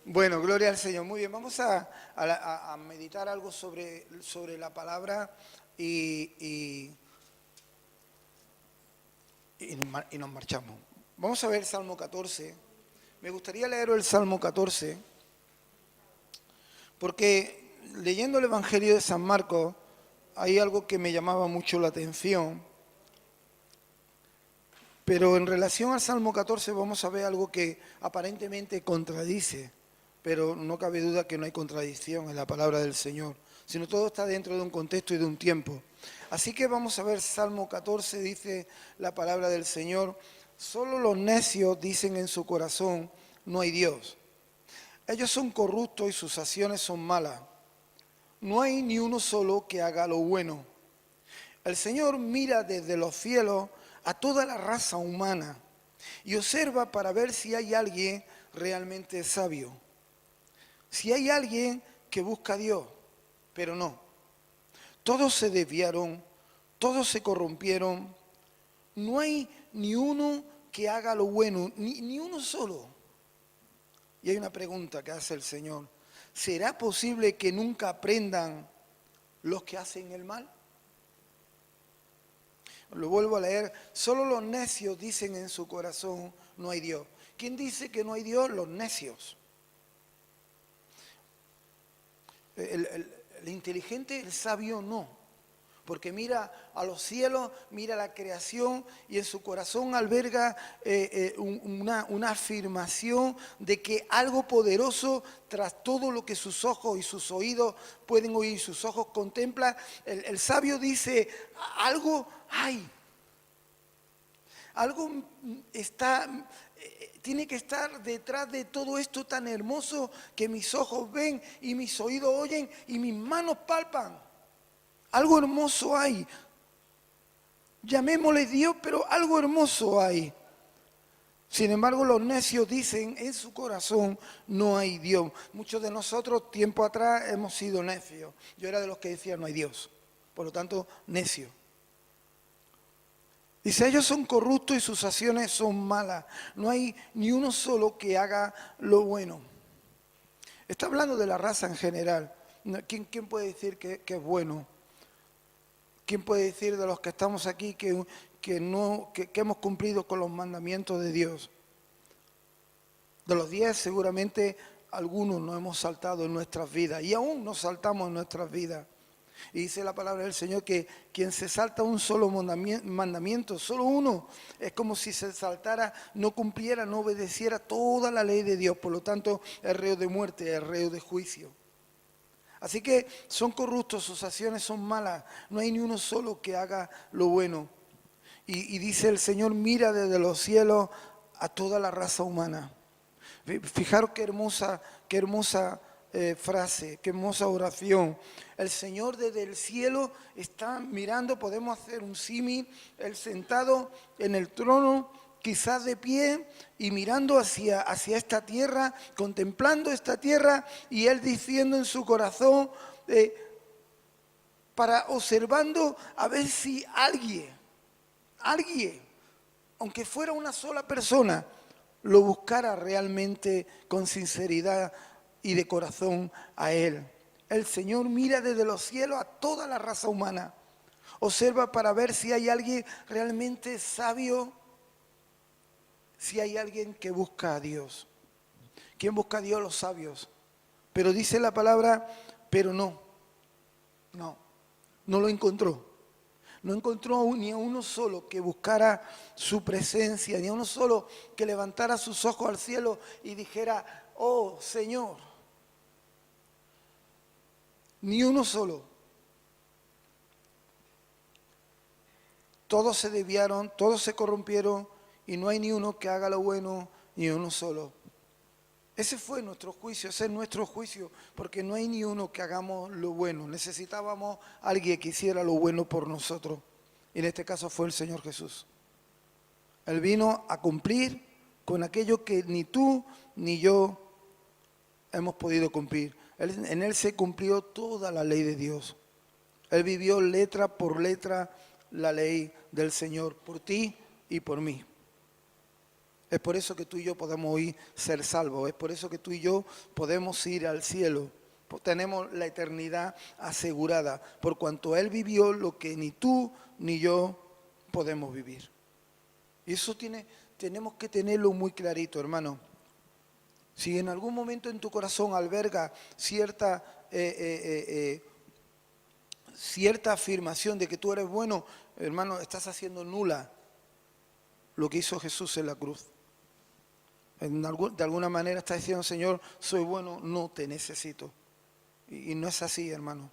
Bueno, gloria al Señor. Muy bien, vamos a meditar algo sobre la palabra y, y- y nos marchamos. Vamos a ver Salmo 14. Me gustaría leer el Salmo 14 porque leyendo el Evangelio de San Marcos hay algo que me llamaba mucho la atención, pero en relación al Salmo 14 vamos a ver algo que aparentemente contradice, pero no cabe duda que no hay contradicción en la palabra del Señor, sino todo está dentro de un contexto y de un tiempo. Así que vamos a ver Salmo 14, dice la palabra del Señor: solo los necios dicen en su corazón, no hay Dios. Ellos son corruptos y sus acciones son malas. No hay ni uno solo que haga lo bueno. El Señor mira desde los cielos a toda la raza humana y observa para ver si hay alguien realmente sabio, si hay alguien que busca a Dios, pero no. Todos se desviaron, todos se corrompieron, no hay ni uno que haga lo bueno, ni uno solo. Y hay una pregunta que hace el Señor: ¿será posible que nunca aprendan los que hacen el mal? Lo vuelvo a leer: solo los necios dicen en su corazón, no hay Dios. ¿Quién dice que no hay Dios? Los necios. El inteligente, el sabio no, porque mira a los cielos, mira la creación y en su corazón alberga una afirmación de que algo poderoso, tras todo lo que sus ojos y sus oídos pueden oír, sus ojos contemplan. El sabio dice, algo hay. Algo tiene que estar detrás de todo esto tan hermoso que mis ojos ven y mis oídos oyen y mis manos palpan. Algo hermoso hay. Llamémosle Dios, pero algo hermoso hay. Sin embargo, los necios dicen en su corazón, no hay Dios. Muchos de nosotros, tiempo atrás, hemos sido necios. Yo era de los que decían, no hay Dios. Por lo tanto, necio. Dice, ellos son corruptos y sus acciones son malas. No hay ni uno solo que haga lo bueno. Está hablando de la raza en general. ¿Quién puede decir que es bueno? ¿Quién puede decir de los que estamos aquí que hemos cumplido con los mandamientos de Dios? De los 10 seguramente algunos nos hemos saltado en nuestras vidas y aún nos saltamos en nuestras vidas. Y dice la palabra del Señor que quien se salta un solo mandamiento, solo uno, es como si se saltara, no cumpliera, no obedeciera toda la ley de Dios. Por lo tanto, es reo de muerte, es reo de juicio. Así que son corruptos, sus acciones son malas, no hay ni uno solo que haga lo bueno. Y dice el Señor, mira desde los cielos a toda la raza humana. Fijaros qué hermosa frase, qué hermosa oración. El Señor desde el cielo está mirando, podemos hacer un símil, Él sentado en el trono, quizás de pie y mirando hacia esta tierra, contemplando esta tierra y Él diciendo en su corazón, para observando a ver si alguien, aunque fuera una sola persona, lo buscara realmente con sinceridad y de corazón a Él. El Señor mira desde los cielos a toda la raza humana. Observa para ver si hay alguien realmente sabio, si hay alguien que busca a Dios. ¿Quién busca a Dios? Los sabios. Pero dice la palabra, pero no lo encontró. No encontró ni a uno solo que buscara su presencia, ni a uno solo que levantara sus ojos al cielo y dijera, oh Señor. Ni uno solo. Todos se desviaron, todos se corrompieron y no hay ni uno que haga lo bueno, ni uno solo. Ese fue nuestro juicio, ese es nuestro juicio, porque no hay ni uno que hagamos lo bueno. Necesitábamos a alguien que hiciera lo bueno por nosotros. Y en este caso fue el Señor Jesús. Él vino a cumplir con aquello que ni tú ni yo hemos podido cumplir. En Él se cumplió toda la ley de Dios. Él vivió letra por letra la ley del Señor, por ti y por mí. Es por eso que tú y yo podemos hoy ser salvos. Es por eso que tú y yo podemos ir al cielo. Tenemos la eternidad asegurada. Por cuanto Él vivió lo que ni tú ni yo podemos vivir. Y eso tenemos que tenerlo muy clarito, hermano. Si en algún momento en tu corazón alberga cierta afirmación de que tú eres bueno, hermano, estás haciendo nula lo que hizo Jesús en la cruz. De alguna manera estás diciendo, Señor, soy bueno, no te necesito. Y no es así, hermano.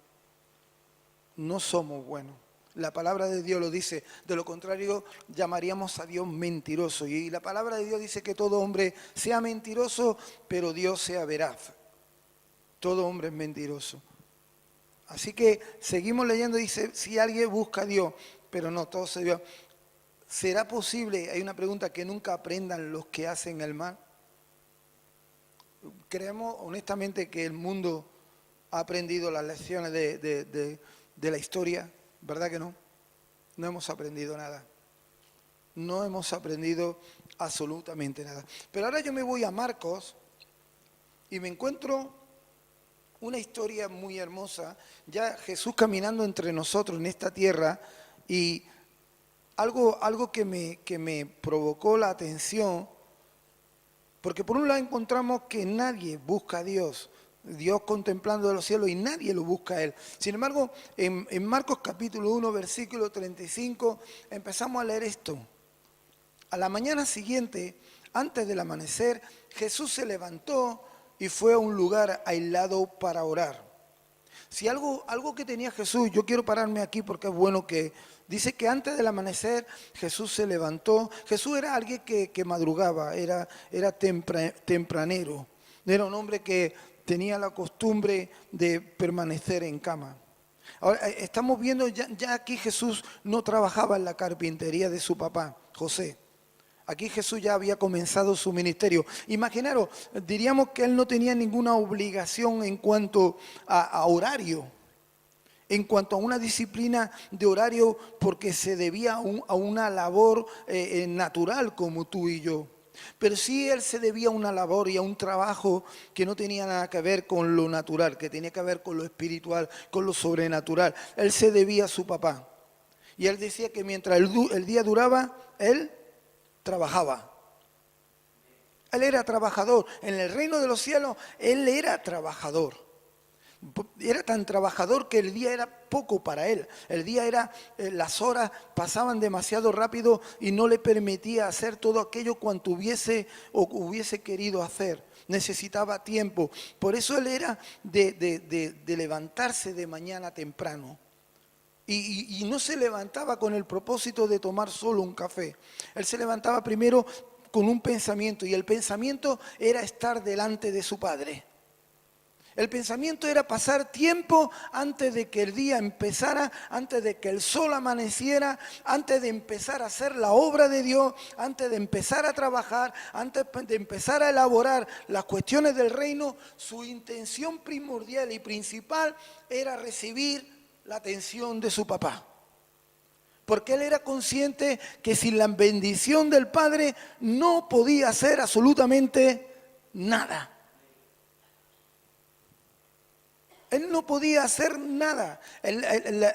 No somos buenos. La palabra de Dios lo dice. De lo contrario, llamaríamos a Dios mentiroso. Y la palabra de Dios dice que todo hombre sea mentiroso, pero Dios sea veraz. Todo hombre es mentiroso. Así que seguimos leyendo, dice, si alguien busca a Dios, pero no, todo se dio. ¿Será posible, hay una pregunta, que nunca aprendan los que hacen el mal? Creemos honestamente que el mundo ha aprendido las lecciones de la historia, ¿verdad que no? No hemos aprendido nada. No hemos aprendido absolutamente nada. Pero ahora yo me voy a Marcos y me encuentro una historia muy hermosa, ya Jesús caminando entre nosotros en esta tierra, y algo que me provocó la atención, porque por un lado encontramos que nadie busca a Dios, Dios contemplando de los cielos, y nadie lo busca a Él. Sin embargo, en Marcos capítulo 1, versículo 35, empezamos a leer esto. A la mañana siguiente, antes del amanecer, Jesús se levantó y fue a un lugar aislado para orar. Si algo que tenía Jesús, yo quiero pararme aquí porque es bueno que... Dice que antes del amanecer Jesús se levantó. Jesús era alguien que madrugaba, era tempranero. Era un hombre que tenía la costumbre de permanecer en cama. Ahora, estamos viendo, ya aquí Jesús no trabajaba en la carpintería de su papá, José. Aquí Jesús ya había comenzado su ministerio. Imaginaros, diríamos que él no tenía ninguna obligación en cuanto a horario, en cuanto a una disciplina de horario, porque se debía a una labor natural como tú y yo. Pero sí él se debía a una labor y a un trabajo que no tenía nada que ver con lo natural, que tenía que ver con lo espiritual, con lo sobrenatural. Él se debía a su papá. Y él decía que mientras el día duraba, él trabajaba. Él era trabajador. En el reino de los cielos, él era trabajador. Era tan trabajador que el día era poco para él. El día era, las horas pasaban demasiado rápido y no le permitía hacer todo aquello cuanto hubiese querido hacer. Necesitaba tiempo. Por eso él era de levantarse de mañana temprano. Y no se levantaba con el propósito de tomar solo un café. Él se levantaba primero con un pensamiento, y el pensamiento era estar delante de su Padre. El pensamiento era pasar tiempo antes de que el día empezara, antes de que el sol amaneciera, antes de empezar a hacer la obra de Dios, antes de empezar a trabajar, antes de empezar a elaborar las cuestiones del reino. Su intención primordial y principal era recibir la atención de su papá. Porque él era consciente que sin la bendición del Padre no podía hacer absolutamente nada. Él no podía hacer nada.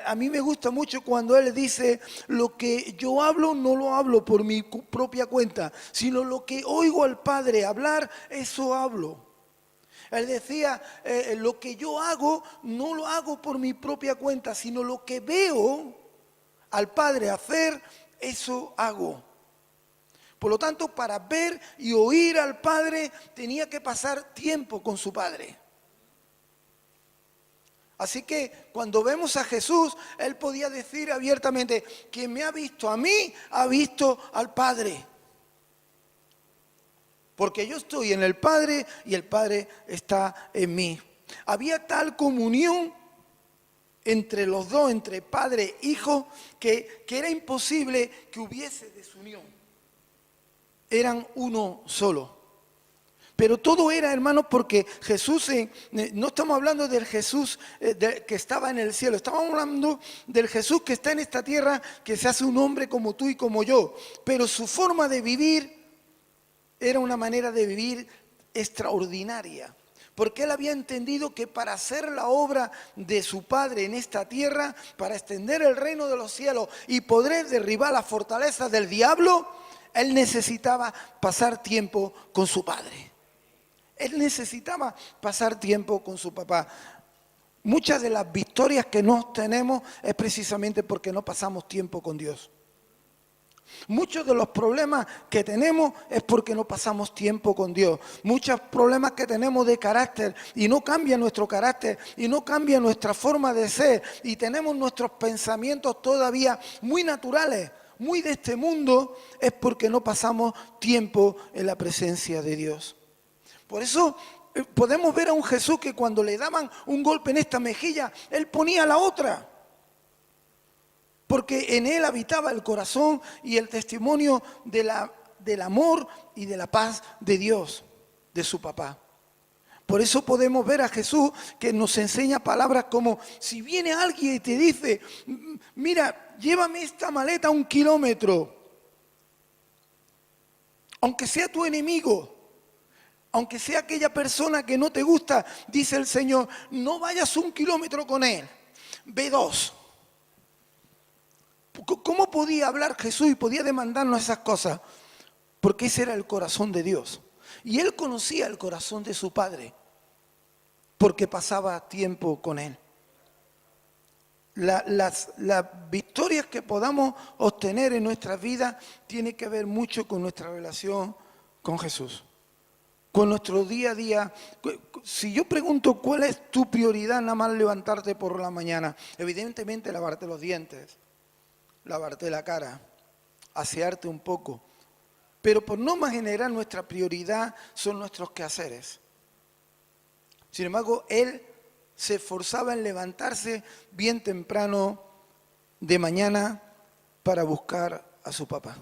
A mí me gusta mucho cuando él dice, lo que yo hablo no lo hablo por mi propia cuenta, sino lo que oigo al Padre hablar, eso hablo. Él decía, lo que yo hago no lo hago por mi propia cuenta, sino lo que veo al Padre hacer, eso hago. Por lo tanto, para ver y oír al Padre, tenía que pasar tiempo con su Padre. Así que cuando vemos a Jesús, Él podía decir abiertamente, quien me ha visto a mí, ha visto al Padre. Porque yo estoy en el Padre y el Padre está en mí. Había tal comunión entre los dos, entre Padre e Hijo, que era imposible que hubiese desunión. Eran uno solo. Pero todo era, hermanos, porque Jesús, no estamos hablando del Jesús que estaba en el cielo, estamos hablando del Jesús que está en esta tierra, que se hace un hombre como tú y como yo. Pero su forma de vivir era una manera de vivir extraordinaria. Porque él había entendido que para hacer la obra de su Padre en esta tierra, para extender el reino de los cielos y poder derribar las fortalezas del diablo, él necesitaba pasar tiempo con su Padre. Él necesitaba pasar tiempo con su papá. Muchas de las victorias que no tenemos es precisamente porque no pasamos tiempo con Dios. Muchos de los problemas que tenemos es porque no pasamos tiempo con Dios. Muchos problemas que tenemos de carácter y no cambia nuestro carácter y no cambia nuestra forma de ser y tenemos nuestros pensamientos todavía muy naturales, muy de este mundo, es porque no pasamos tiempo en la presencia de Dios. Por eso podemos ver a un Jesús que cuando le daban un golpe en esta mejilla, él ponía la otra. Porque en él habitaba el corazón y el testimonio del amor y de la paz de Dios, de su papá. Por eso podemos ver a Jesús que nos enseña palabras como, si viene alguien y te dice, mira, llévame esta maleta 1 kilómetro, aunque sea tu enemigo, aunque sea aquella persona que no te gusta, dice el Señor, no vayas 1 kilómetro con él, ve 2. ¿Cómo podía hablar Jesús y podía demandarnos esas cosas? Porque ese era el corazón de Dios. Y él conocía el corazón de su Padre, porque pasaba tiempo con él. Las victorias que podamos obtener en nuestras vidas tienen que ver mucho con nuestra relación con Jesús. Con nuestro día a día. Si yo pregunto cuál es tu prioridad nada más levantarte por la mañana, evidentemente lavarte los dientes, lavarte la cara, asearte un poco. Pero por norma general nuestra prioridad son nuestros quehaceres. Sin embargo, él se esforzaba en levantarse bien temprano de mañana para buscar a su papá,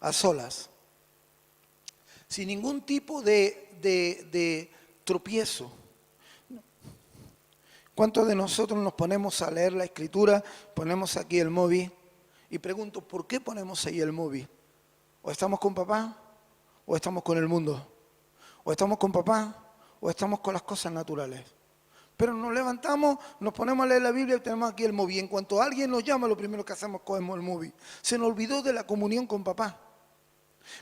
a solas, sin ningún tipo de tropiezo. ¿Cuántos de nosotros nos ponemos a leer la Escritura, ponemos aquí el móvil y pregunto, ¿por qué ponemos ahí el móvil? ¿O estamos con papá o estamos con el mundo? ¿O estamos con papá o estamos con las cosas naturales? Pero nos levantamos, nos ponemos a leer la Biblia y tenemos aquí el móvil. En cuanto alguien nos llama, lo primero que hacemos es cogemos el móvil. Se nos olvidó de la comunión con papá.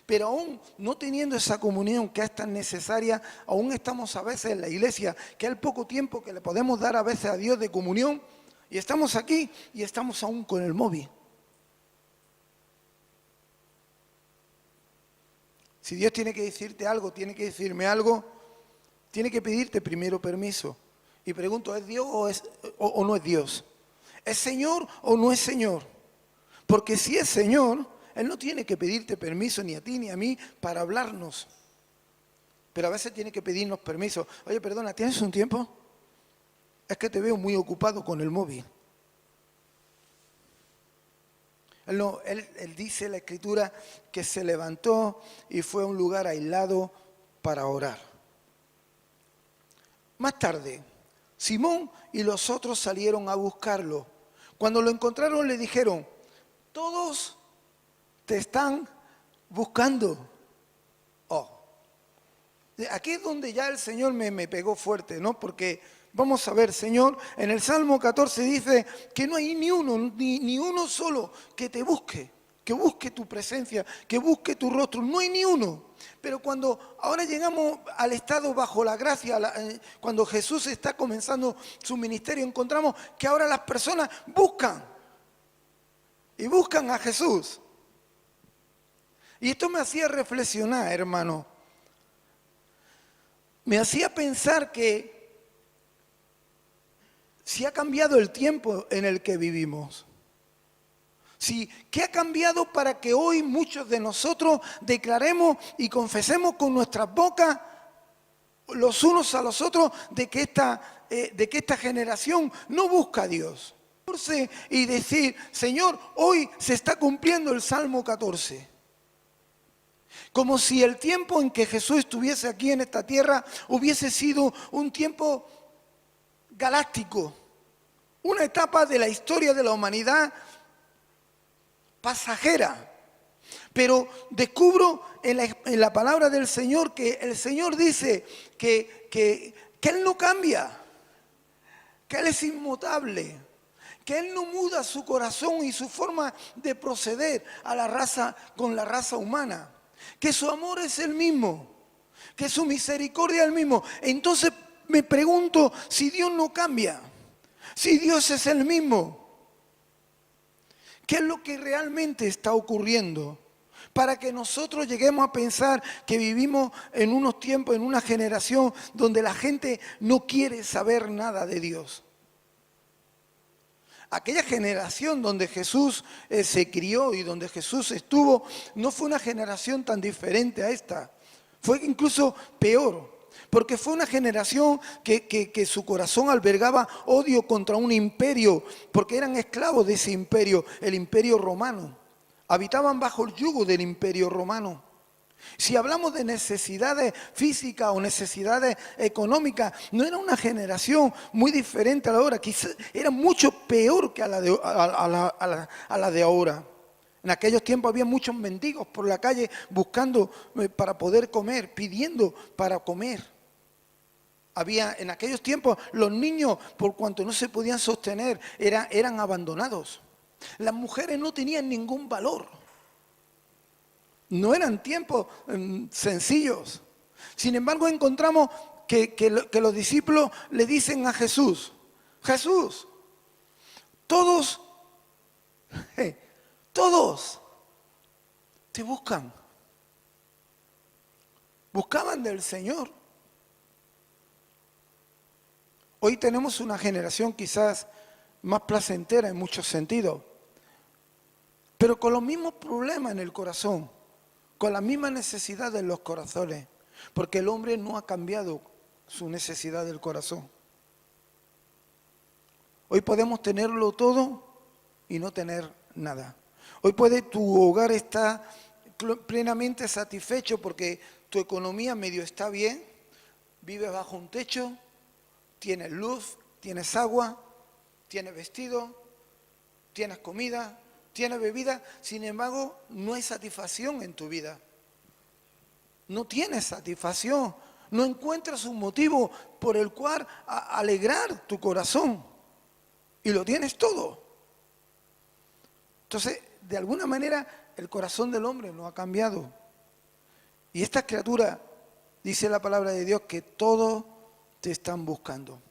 Pero aún no teniendo esa comunión que es tan necesaria, aún estamos a veces en la iglesia, que es el poco tiempo que le podemos dar a veces a Dios de comunión, y estamos aquí y estamos aún con el móvil. Si Dios tiene que decirte algo, tiene que decirme algo, tiene que pedirte primero permiso. Y pregunto, ¿es Dios o no es Dios? ¿Es Señor o no es Señor? Porque si es Señor, Él no tiene que pedirte permiso ni a ti ni a mí para hablarnos. Pero a veces tiene que pedirnos permiso. Oye, perdona, ¿tienes un tiempo? Es que te veo muy ocupado con el móvil. Él dice en la Escritura que se levantó y fue a un lugar aislado para orar. Más tarde, Simón y los otros salieron a buscarlo. Cuando lo encontraron le dijeron, todos te están buscando. Oh, aquí es donde ya el Señor me pegó fuerte, ¿no? Porque vamos a ver, Señor, en el Salmo 14 dice que no hay ni uno solo que te busque, que busque tu presencia, que busque tu rostro, no hay ni uno. Pero cuando ahora llegamos al estado bajo la gracia, cuando Jesús está comenzando su ministerio, encontramos que ahora las personas buscan y buscan a Jesús. Y esto me hacía reflexionar, hermano. Me hacía pensar que si ha cambiado el tiempo en el que vivimos. ¿Qué ha cambiado para que hoy muchos de nosotros declaremos y confesemos con nuestras bocas los unos a los otros de que esta generación no busca a Dios? Y decir, Señor, hoy se está cumpliendo el Salmo 14. Como si el tiempo en que Jesús estuviese aquí en esta tierra hubiese sido un tiempo galáctico, una etapa de la historia de la humanidad pasajera. Pero descubro en la palabra del Señor que el Señor dice que Él no cambia, que Él es inmutable, que Él no muda su corazón y su forma de proceder con la raza humana, que su amor es el mismo, que su misericordia es el mismo. Entonces me pregunto si Dios no cambia, si Dios es el mismo. ¿Qué es lo que realmente está ocurriendo? Para que nosotros lleguemos a pensar que vivimos en unos tiempos, en una generación donde la gente no quiere saber nada de Dios. Aquella generación donde Jesús se crió y donde Jesús estuvo, no fue una generación tan diferente a esta. Fue incluso peor. Porque fue una generación que su corazón albergaba odio contra un imperio, porque eran esclavos de ese imperio, el imperio romano. Habitaban bajo el yugo del imperio romano. Si hablamos de necesidades físicas o necesidades económicas, no era una generación muy diferente a la de ahora, quizás era mucho peor que a la de ahora. En aquellos tiempos había muchos mendigos por la calle buscando para poder comer, pidiendo para comer. En aquellos tiempos los niños, por cuanto no se podían sostener, eran abandonados. Las mujeres no tenían ningún valor. No eran tiempos sencillos. Sin embargo, encontramos que los discípulos le dicen a Jesús, Jesús, todos te buscan. Buscaban del Señor. Hoy tenemos una generación quizás más placentera en muchos sentidos, pero con los mismos problemas en el corazón, con las mismas necesidades en los corazones, porque el hombre no ha cambiado su necesidad del corazón. Hoy podemos tenerlo todo y no tener nada. Hoy tu hogar está plenamente satisfecho porque tu economía medio está bien, vives bajo un techo, tienes luz, tienes agua, tienes vestido, tienes comida, tienes bebida. Sin embargo, no hay satisfacción en tu vida. No tienes satisfacción. No encuentras un motivo por el cual alegrar tu corazón. Y lo tienes todo. Entonces, de alguna manera, el corazón del hombre no ha cambiado. Y esta criatura, dice la palabra de Dios, que todos te están buscando.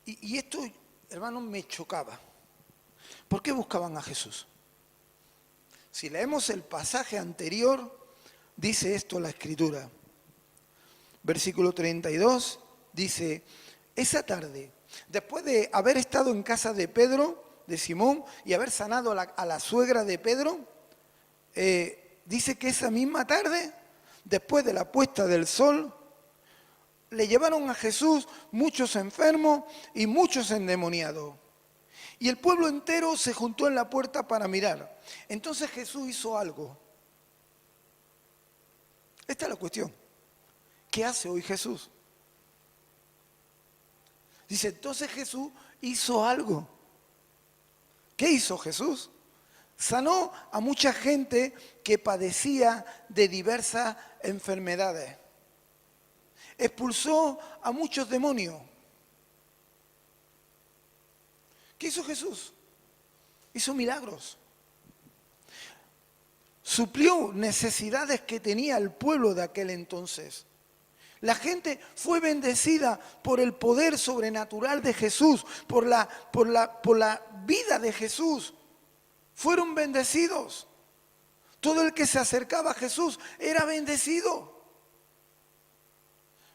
Y esto, hermanos, me chocaba. ¿Por qué buscaban a Jesús? Si leemos el pasaje anterior, dice esto la Escritura. Versículo 32 dice, esa tarde, después de haber estado en casa de Pedro, de Simón, y haber sanado a la suegra de Pedro, dice que esa misma tarde, después de la puesta del sol, le llevaron a Jesús muchos enfermos y muchos endemoniados. Y el pueblo entero se juntó en la puerta para mirar. Entonces Jesús hizo algo. Esta es la cuestión. ¿Qué hace hoy Jesús? Dice, entonces Jesús hizo algo. ¿Qué hizo Jesús? Sanó a mucha gente que padecía de diversas enfermedades. Expulsó a muchos demonios. ¿Qué hizo Jesús? Hizo milagros. Suplió necesidades que tenía el pueblo de aquel entonces. La gente fue bendecida por el poder sobrenatural de Jesús, por la vida de Jesús. Fueron bendecidos. Todo el que se acercaba a Jesús era bendecido.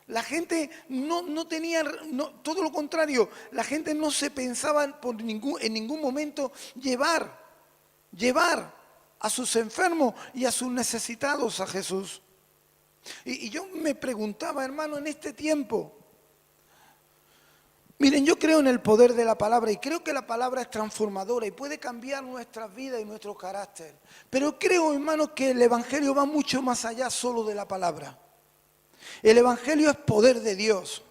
La gente no tenía, todo lo contrario, la gente no se pensaba en ningún momento llevar a sus enfermos y a sus necesitados a Jesús. Y yo me preguntaba, hermano, en este tiempo, miren, yo creo en el poder de la palabra y creo que la palabra es transformadora y puede cambiar nuestras vidas y nuestro carácter. Pero creo, hermano, que el Evangelio va mucho más allá solo de la palabra. El Evangelio es poder de Dios.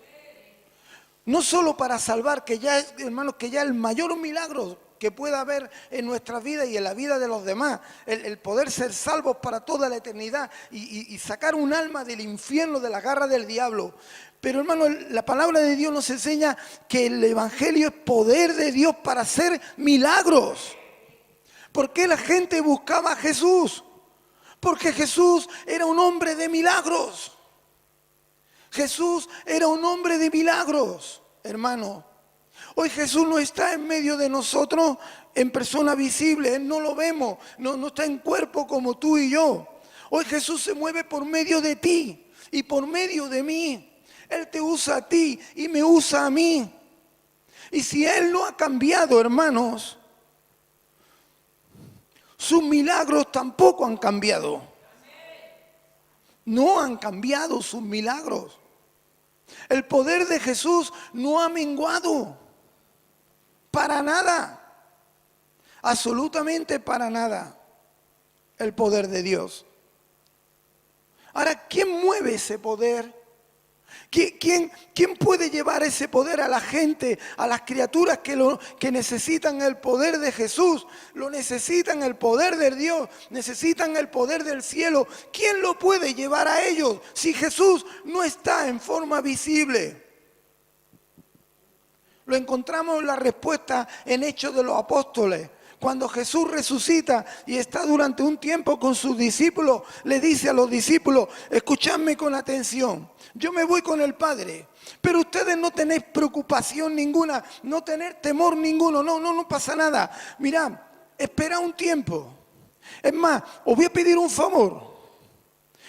No solo para salvar, que ya es, hermanos, que ya el mayor milagro que pueda haber en nuestra vida y en la vida de los demás, el poder ser salvos para toda la eternidad y sacar un alma del infierno, de la garra del diablo. Pero hermano, la palabra de Dios nos enseña que el evangelio es poder de Dios para hacer milagros. ¿Por qué la gente buscaba a Jesús? Porque Jesús era un hombre de milagros. Jesús era un hombre de milagros, hermano. Hoy Jesús no está en medio de nosotros en persona visible, Él no lo vemos, no está en cuerpo como tú y yo. Hoy Jesús se mueve por medio de ti y por medio de mí. Él te usa a ti y me usa a mí. Y si Él no ha cambiado, hermanos, sus milagros tampoco han cambiado. No han cambiado sus milagros. El poder de Jesús no ha menguado. Para nada. Absolutamente para nada. El poder de Dios. Ahora, ¿quién mueve ese poder? ¿Quién puede llevar ese poder a la gente, a las criaturas que necesitan el poder de Jesús? Lo necesitan, el poder de Dios, necesitan el poder del cielo. ¿Quién lo puede llevar a ellos si Jesús no está en forma visible? Lo encontramos en la respuesta en Hechos de los Apóstoles. Cuando Jesús resucita y está durante un tiempo con sus discípulos, le dice a los discípulos, escuchadme con atención, yo me voy con el Padre, pero ustedes no tenéis preocupación ninguna, no tener temor ninguno, no pasa nada. Mirad, esperad un tiempo. Es más, os voy a pedir un favor,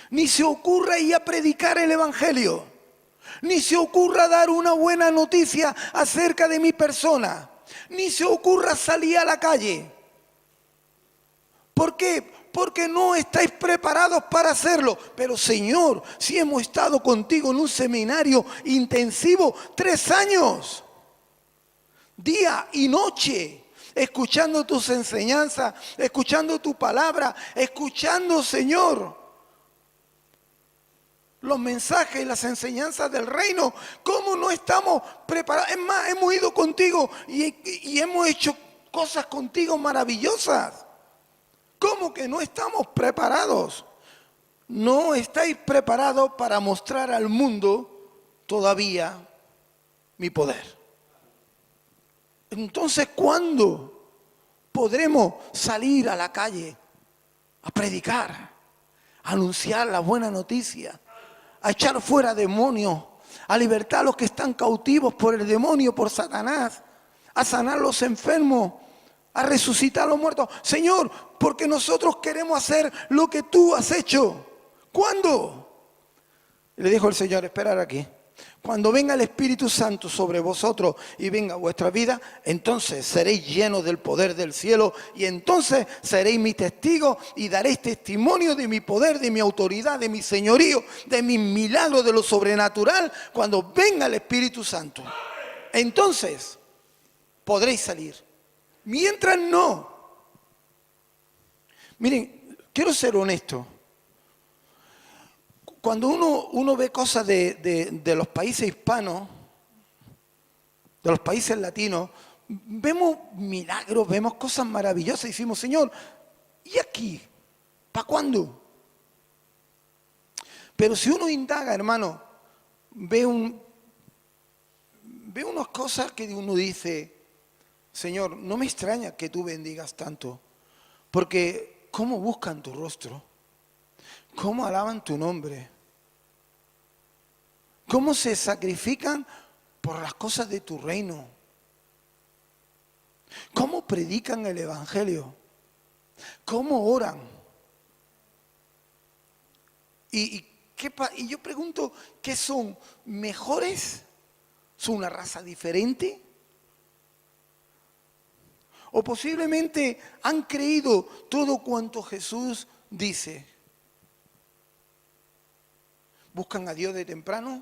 ni se ocurra ir a predicar el Evangelio, ni se ocurra dar una buena noticia acerca de mi persona. Ni se ocurra salir a la calle. ¿Por qué? Porque no estáis preparados para hacerlo. Pero Señor, si hemos estado contigo en un seminario intensivo 3 años, día y noche, escuchando tus enseñanzas, escuchando tu palabra, escuchando, Señor, los mensajes y las enseñanzas del reino. ¿Cómo no estamos preparados? Es más, hemos ido contigo y hemos hecho cosas contigo maravillosas. ¿Cómo que no estamos preparados? No estáis preparados para mostrar al mundo todavía mi poder. Entonces, ¿cuándo podremos salir a la calle a predicar, a anunciar la buena noticia, a echar fuera demonios, a libertar a los que están cautivos por el demonio, por Satanás, a sanar a los enfermos, a resucitar a los muertos? Señor, porque nosotros queremos hacer lo que tú has hecho. ¿Cuándo? Le dijo el Señor, esperar aquí. Cuando venga el Espíritu Santo sobre vosotros y venga vuestra vida, entonces seréis llenos del poder del cielo y entonces seréis mis testigos y daréis testimonio de mi poder, de mi autoridad, de mi señorío, de mis milagros, de lo sobrenatural. Cuando venga el Espíritu Santo, entonces podréis salir. Mientras no. Miren, quiero ser honesto. Cuando uno ve cosas de los países hispanos, de los países latinos, vemos milagros, vemos cosas maravillosas y decimos, Señor, ¿y aquí? ¿Para cuándo? Pero si uno indaga, hermano, ve unas cosas que uno dice, Señor, no me extraña que tú bendigas tanto, porque ¿cómo buscan tu rostro? ¿Cómo alaban tu nombre? ¿Cómo se sacrifican por las cosas de tu reino? ¿Cómo predican el Evangelio? ¿Cómo oran? Y yo pregunto, ¿qué son? ¿Mejores? ¿Son una raza diferente? ¿O posiblemente han creído todo cuanto Jesús dice? ¿Buscan a Dios de temprano?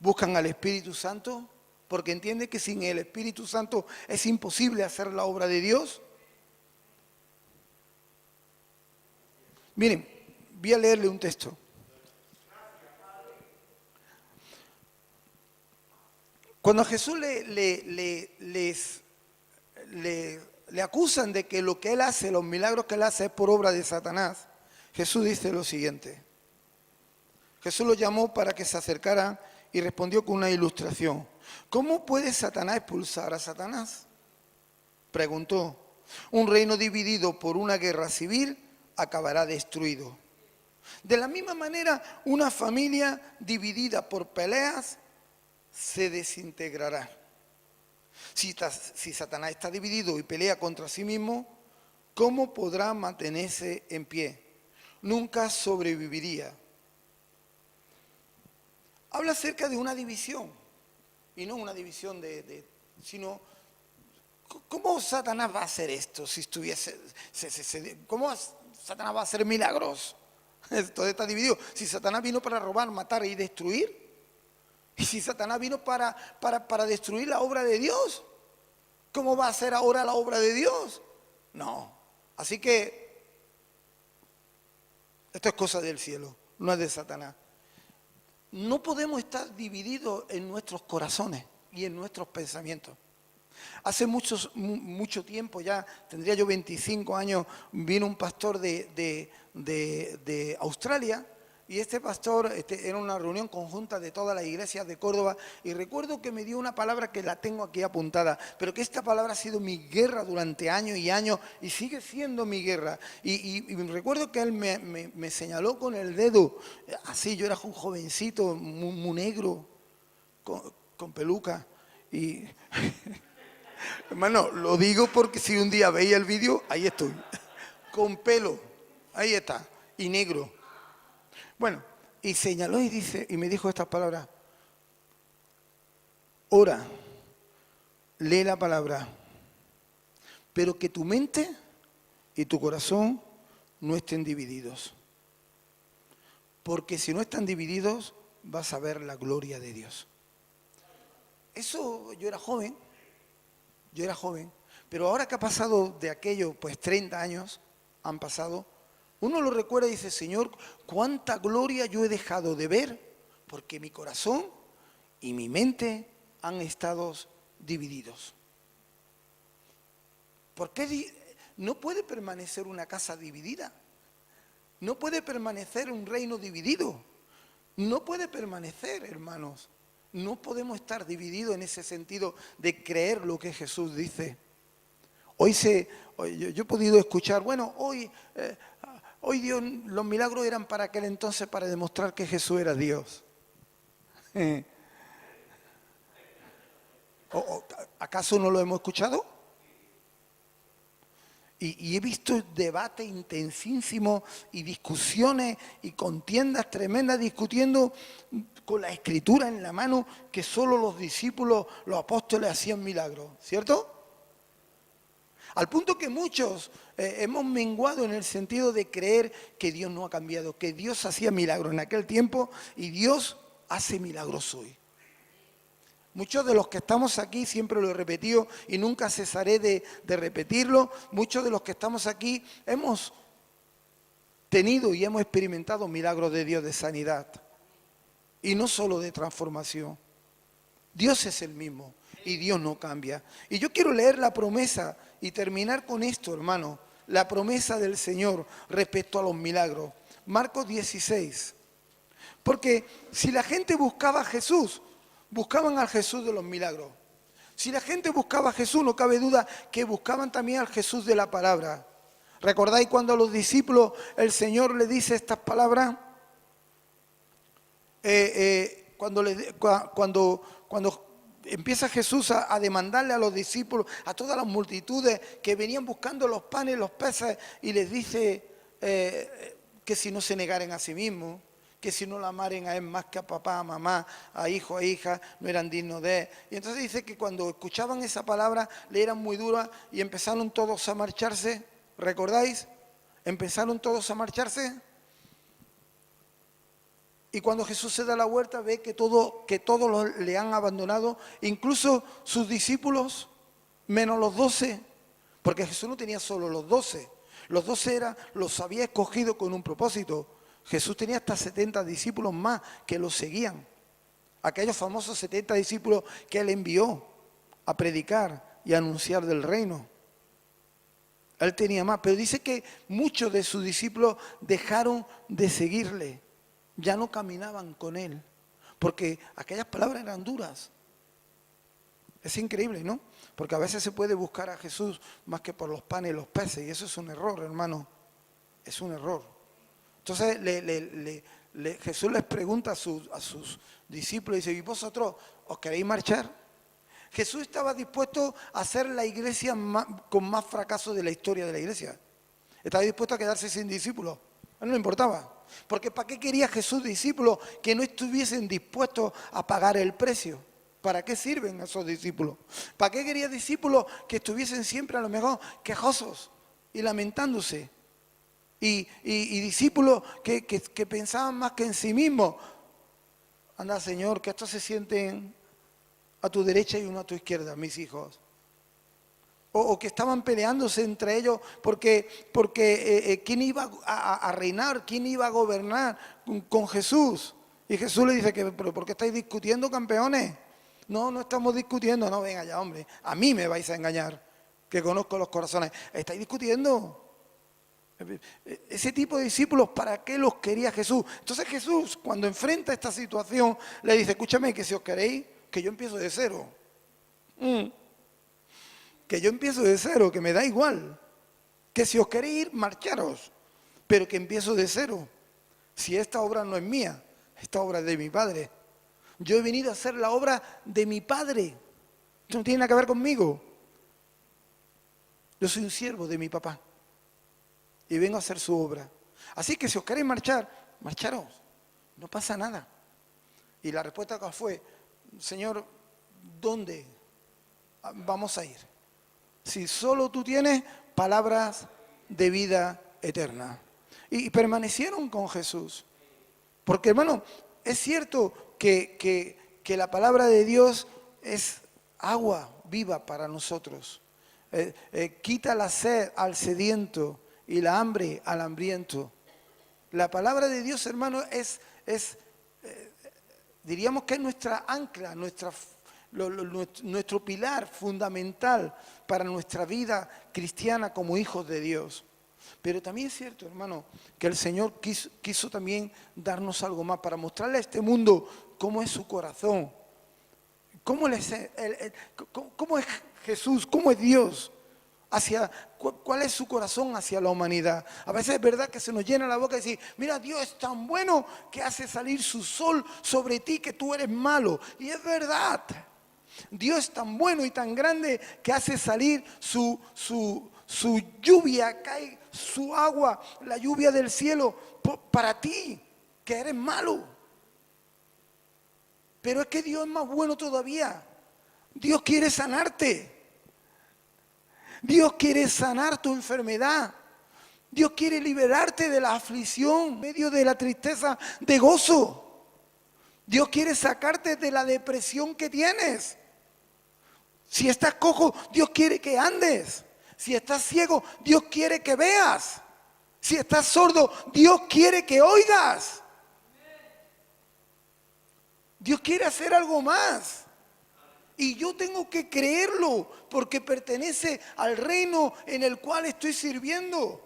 ¿Buscan al Espíritu Santo? Porque entienden que sin el Espíritu Santo es imposible hacer la obra de Dios. Miren, voy a leerle un texto. Cuando Jesús les le acusan de que lo que él hace, los milagros que él hace es por obra de Satanás, Jesús dice lo siguiente. Jesús lo llamó para que se acercara y respondió con una ilustración. ¿Cómo puede Satanás expulsar a Satanás? Preguntó. Un reino dividido por una guerra civil acabará destruido. De la misma manera, una familia dividida por peleas se desintegrará. Si Satanás está dividido y pelea contra sí mismo, ¿cómo podrá mantenerse en pie? Nunca sobreviviría. Habla acerca de una división, y no una división sino, ¿cómo Satanás va a hacer esto si estuviese, cómo Satanás va a hacer milagros? Todo está dividido. Si Satanás vino para robar, matar y destruir, y si Satanás vino para destruir la obra de Dios, ¿cómo va a ser ahora la obra de Dios? No. Así que esto es cosa del cielo, no es de Satanás. No podemos estar divididos en nuestros corazones y en nuestros pensamientos. Hace mucho tiempo, ya tendría yo 25 años, vino un pastor de Australia, y este pastor era una reunión conjunta de todas las iglesias de Córdoba, y recuerdo que me dio una palabra que la tengo aquí apuntada, pero que esta palabra ha sido mi guerra durante años y años y sigue siendo mi guerra. Y recuerdo que él me señaló con el dedo, así, yo era un jovencito, muy negro, con peluca, y hermano, lo digo porque si un día veía el vídeo, ahí estoy, con pelo, ahí está, y negro. Bueno, y señaló y me dijo estas palabras: ora, lee la palabra, pero que tu mente y tu corazón no estén divididos. Porque si no están divididos, vas a ver la gloria de Dios. Eso, yo era joven, pero ahora que ha pasado de aquello, pues 30 años han pasado, uno lo recuerda y dice: Señor, cuánta gloria yo he dejado de ver porque mi corazón y mi mente han estado divididos. ¿Por qué no puede permanecer una casa dividida? No puede permanecer un reino dividido. No puede permanecer, hermanos. No podemos estar divididos en ese sentido de creer lo que Jesús dice. Hoy yo he podido escuchar, bueno, hoy Dios, los milagros eran para aquel entonces para demostrar que Jesús era Dios. ¿Acaso no lo hemos escuchado? Y he visto debates intensísimos y discusiones y contiendas tremendas discutiendo con la escritura en la mano que solo los discípulos, los apóstoles hacían milagros, ¿cierto? Al punto que muchos hemos menguado en el sentido de creer que Dios no ha cambiado, que Dios hacía milagros en aquel tiempo y Dios hace milagros hoy. Muchos de los que estamos aquí, siempre lo he repetido y nunca cesaré de repetirlo, muchos de los que estamos aquí hemos tenido y hemos experimentado milagros de Dios de sanidad y no solo de transformación. Dios es el mismo y Dios no cambia. Y yo quiero leer la promesa y terminar con esto, hermano, la promesa del Señor respecto a los milagros. Marcos 16. Porque si la gente buscaba a Jesús, buscaban al Jesús de los milagros. Si la gente buscaba a Jesús, no cabe duda que buscaban también al Jesús de la palabra. ¿Recordáis cuando a los discípulos el Señor le dice estas palabras? Cuando empieza Jesús a demandarle a los discípulos, a todas las multitudes que venían buscando los panes y los peces, y les dice que si no se negaren a sí mismos, que si no la amaren a él más que a papá, a mamá, a hijo, a hija, no eran dignos de él. Y entonces dice que cuando escuchaban esa palabra le eran muy duras y empezaron todos a marcharse. ¿Recordáis? Empezaron todos a marcharse. Y cuando Jesús se da la vuelta ve que todos le han abandonado, incluso sus discípulos, menos los 12, porque Jesús no tenía solo los 12. Los 12 los había escogido con un propósito. Jesús tenía hasta 70 discípulos más que los seguían. Aquellos famosos 70 discípulos que él envió a predicar y anunciar del reino. Él tenía más, pero dice que muchos de sus discípulos dejaron de seguirle, ya no caminaban con él, porque aquellas palabras eran duras. Es increíble, ¿no? Porque a veces se puede buscar a Jesús más que por los panes y los peces, y eso es un error, hermano, es un error. Entonces Jesús les pregunta a sus discípulos, dice, ¿y vosotros os queréis marchar? Jesús estaba dispuesto a hacer la iglesia con más fracaso de la historia de la iglesia. Estaba dispuesto a quedarse sin discípulos. A él no le importaba. Porque ¿para qué quería Jesús discípulos que no estuviesen dispuestos a pagar el precio? ¿Para qué sirven esos discípulos? ¿Para qué quería discípulos que estuviesen siempre a lo mejor quejosos y lamentándose? Y discípulos que pensaban más que en sí mismos. Anda, Señor, que estos se sienten a tu derecha y uno a tu izquierda, mis hijos. O que estaban peleándose entre ellos porque quién iba a reinar, quién iba a gobernar con Jesús. Y Jesús le dice, ¿pero por qué estáis discutiendo, campeones? No estamos discutiendo. No, venga ya, hombre, a mí me vais a engañar, que conozco los corazones. ¿Estáis discutiendo? Ese tipo de discípulos, ¿para qué los quería Jesús? Entonces Jesús, cuando enfrenta esta situación, le dice, escúchame, que si os queréis, que yo empiezo de cero. Que yo empiezo de cero, que me da igual. Que si os queréis ir, marcharos, pero que empiezo de cero. Si esta obra no es mía, esta obra es de mi Padre. Yo he venido a hacer la obra de mi Padre. Esto no tiene nada que ver conmigo. Yo soy un siervo de mi papá y vengo a hacer su obra. Así que si os queréis marchar, marcharos. No pasa nada. Y la respuesta acá fue, Señor, ¿dónde vamos a ir? Si solo tú tienes palabras de vida eterna. Y permanecieron con Jesús. Porque, hermano, es cierto que la palabra de Dios es agua viva para nosotros. Quita la sed al sediento y la hambre al hambriento. La palabra de Dios, hermano, diríamos que es nuestra ancla, nuestro pilar fundamental para nuestra vida cristiana como hijos de Dios. Pero también es cierto, hermano, que el Señor quiso también darnos algo más para mostrarle a este mundo cómo es su corazón, cómo es Jesús, cómo es Dios, cuál es su corazón hacia la humanidad. A veces es verdad que se nos llena la boca y decir, mira, Dios es tan bueno que hace salir su sol sobre ti que tú eres malo. Y es verdad. Dios es tan bueno y tan grande que hace salir su lluvia, cae su agua, la lluvia del cielo para ti, que eres malo. Pero es que Dios es más bueno todavía. Dios quiere sanarte. Dios quiere sanar tu enfermedad. Dios quiere liberarte de la aflicción, en medio de la tristeza, de gozo. Dios quiere sacarte de la depresión que tienes. Si estás cojo, Dios quiere que andes. Si estás ciego, Dios quiere que veas. Si estás sordo, Dios quiere que oigas. Dios quiere hacer algo más. Y yo tengo que creerlo porque pertenece al reino en el cual estoy sirviendo.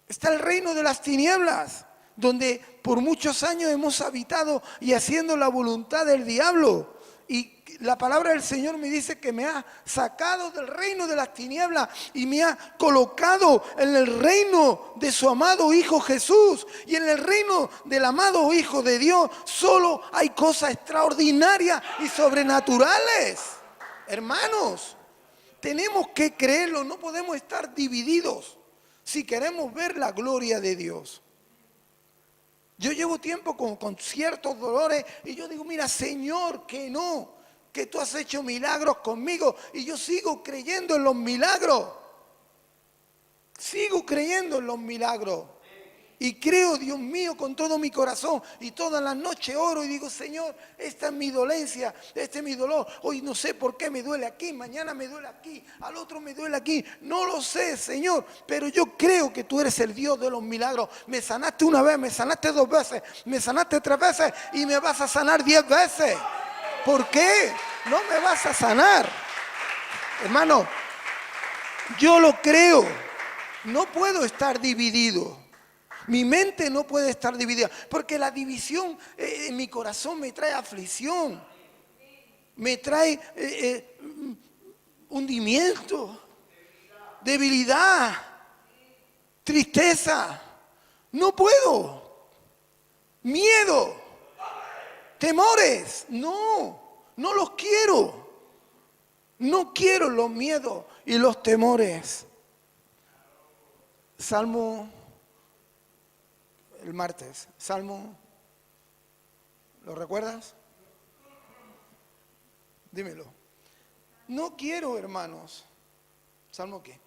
Está el reino de las tinieblas, donde por muchos años hemos habitado y haciendo la voluntad del diablo. Y la palabra del Señor me dice que me ha sacado del reino de las tinieblas y me ha colocado en el reino de su amado Hijo Jesús. Y en el reino del amado Hijo de Dios solo hay cosas extraordinarias y sobrenaturales. Hermanos, tenemos que creerlo, no podemos estar divididos si queremos ver la gloria de Dios. Yo llevo tiempo con ciertos dolores y yo digo, mira, Señor, que no, que tú has hecho milagros conmigo y yo sigo creyendo en los milagros. Sigo creyendo en los milagros. Y creo, Dios mío, con todo mi corazón. Y todas las noches oro y digo, Señor, esta es mi dolencia, este es mi dolor. Hoy no sé por qué me duele aquí, mañana me duele aquí, al otro me duele aquí. No lo sé, Señor, pero yo creo que tú eres el Dios de los milagros. Me sanaste una vez, me sanaste 2 veces, me sanaste 3 veces y me vas a sanar 10 veces. ¿Por qué? No me vas a sanar. Hermano, yo lo creo. No puedo estar dividido. Mi mente no puede estar dividida. Porque la división en mi corazón me trae aflicción. Me trae hundimiento, debilidad, tristeza. No puedo. Miedo, temores. No los quiero. No quiero los miedos y los temores. Salmo, el martes, Salmo, ¿lo recuerdas? Dímelo. No quiero, hermanos. ¿Salmo qué?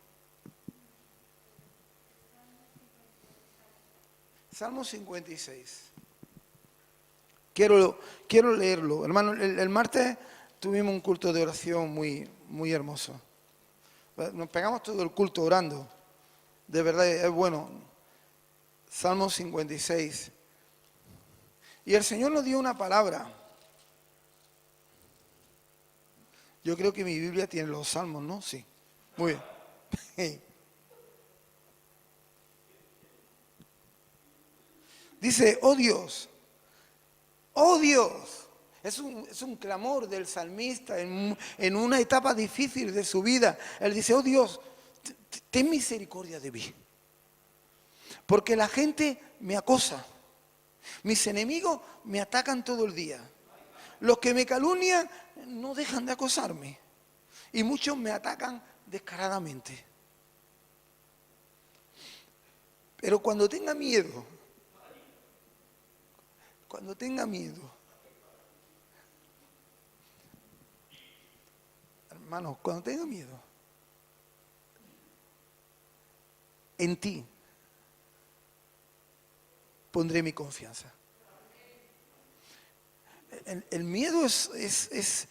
Salmo 56. Quiero leerlo. Hermano, el martes tuvimos un culto de oración muy hermoso. Nos pegamos todo el culto orando. De verdad, es bueno. Salmo 56. Y el Señor nos dio una palabra. Yo creo que mi Biblia tiene los salmos, ¿no? Sí. Muy bien. Dice, oh Dios. Es un clamor del salmista en una etapa difícil de su vida. Él dice, oh Dios, ten misericordia de mí. Porque la gente me acosa. Mis enemigos me atacan todo el día. Los que me calumnian no dejan de acosarme. Y muchos me atacan descaradamente. Pero cuando tenga miedo, hermanos, cuando tenga miedo, en ti pondré mi confianza. El miedo es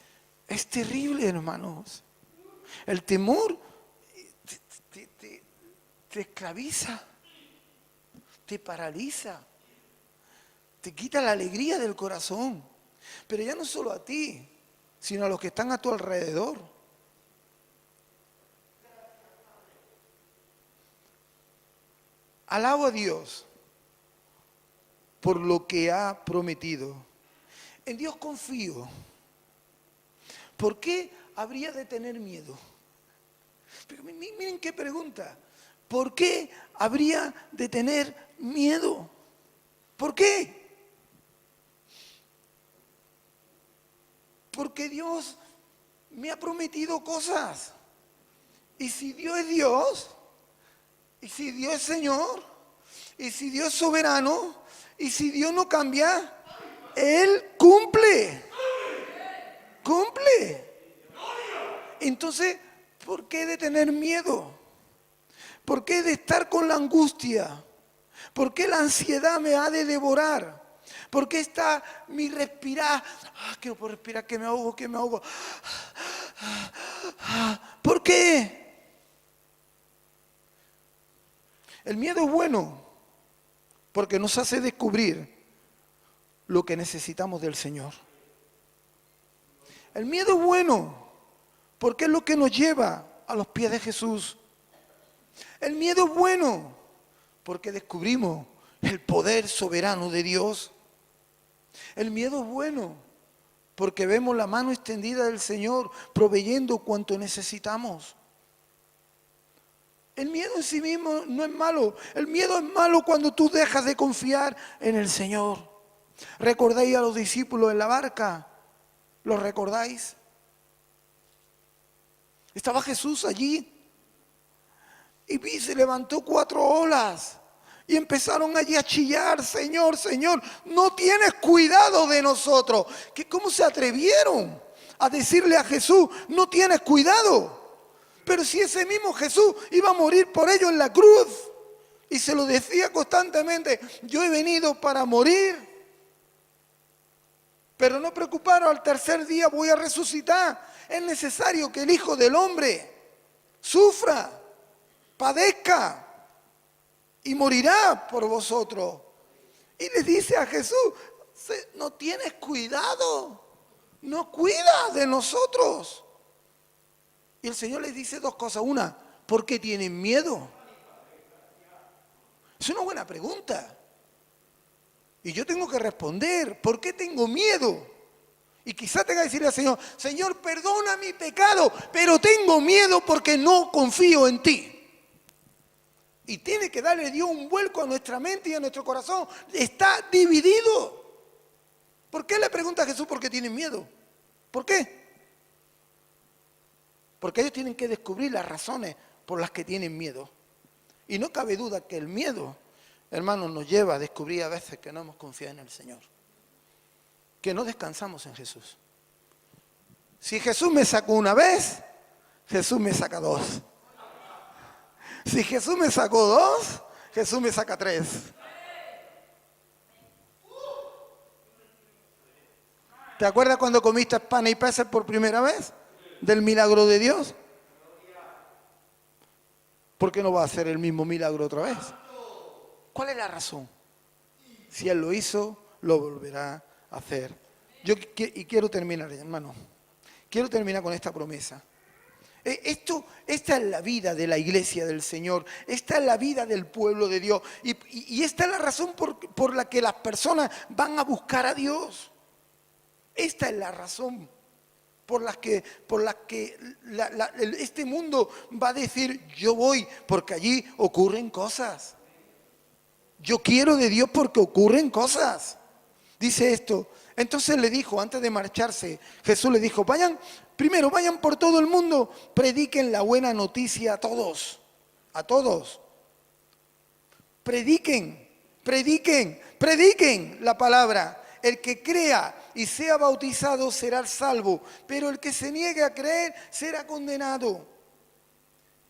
terrible, hermanos. El temor te esclaviza, te paraliza, te quita la alegría del corazón. Pero ya no solo a ti, sino a los que están a tu alrededor. Alabo a Dios por lo que ha prometido. En Dios confío. ¿Por qué habría de tener miedo? Miren qué pregunta. ¿Por qué habría de tener miedo? ¿Por qué? Porque Dios me ha prometido cosas. Y si Dios es Dios, y si Dios es Señor, y si Dios es soberano, y si Dios no cambia, Él cumple. Cumple. Entonces, ¿por qué de tener miedo? ¿Por qué de estar con la angustia? ¿Por qué la ansiedad me ha de devorar? ¿Por qué está mi respirar? Que puedo respirar, que me ahogo. ¿Por qué? El miedo es bueno porque nos hace descubrir lo que necesitamos del Señor. El miedo es bueno porque es lo que nos lleva a los pies de Jesús. El miedo es bueno porque descubrimos el poder soberano de Dios. El miedo es bueno porque vemos la mano extendida del Señor proveyendo cuanto necesitamos. El miedo en sí mismo no es malo. El miedo es malo cuando tú dejas de confiar en el Señor. ¿Recordáis a los discípulos en la barca? ¿Lo recordáis? Estaba Jesús allí y se levantó 4 olas y empezaron allí a chillar, Señor, Señor, no tienes cuidado de nosotros. ¿Cómo se atrevieron a decirle a Jesús, no tienes cuidado? Pero si ese mismo Jesús iba a morir por ellos en la cruz y se lo decía constantemente, yo he venido para morir. Pero no preocuparos, al tercer día voy a resucitar. Es necesario que el Hijo del Hombre sufra, padezca y morirá por vosotros. Y le dice a Jesús, no tienes cuidado, no cuidas de nosotros. Y el Señor les dice dos cosas. Una, ¿por qué tienen miedo? Es una buena pregunta. Y yo tengo que responder, ¿por qué tengo miedo? Y quizá tenga que decirle al Señor, Señor, perdona mi pecado, pero tengo miedo porque no confío en ti. Y tiene que darle Dios un vuelco a nuestra mente y a nuestro corazón. Está dividido. ¿Por qué le pregunta a Jesús por qué tienen miedo? ¿Por qué? Porque ellos tienen que descubrir las razones por las que tienen miedo. Y no cabe duda que el miedo, hermanos, nos lleva a descubrir a veces que no hemos confiado en el Señor. Que no descansamos en Jesús. Si Jesús me sacó una vez, Jesús me saca dos. Si Jesús me sacó dos, Jesús me saca tres. ¿Te acuerdas cuando comiste pan y peces por primera vez? Del milagro de Dios. ¿Por qué no va a hacer el mismo milagro otra vez? ¿Cuál es la razón? Si Él lo hizo, lo volverá a hacer. Y quiero terminar, hermano. Quiero terminar con esta promesa. Esta es la vida de la iglesia del Señor. Esta es la vida del pueblo de Dios. Y esta es la razón por la que las personas van a buscar a Dios. Esta es la razón por las que este mundo va a decir, yo voy porque allí ocurren cosas. Yo quiero de Dios porque ocurren cosas. Dice esto. Entonces le dijo, antes de marcharse, Jesús le dijo, vayan por todo el mundo, prediquen la buena noticia a todos. Prediquen la palabra. El que crea y sea bautizado será salvo, pero el que se niegue a creer será condenado.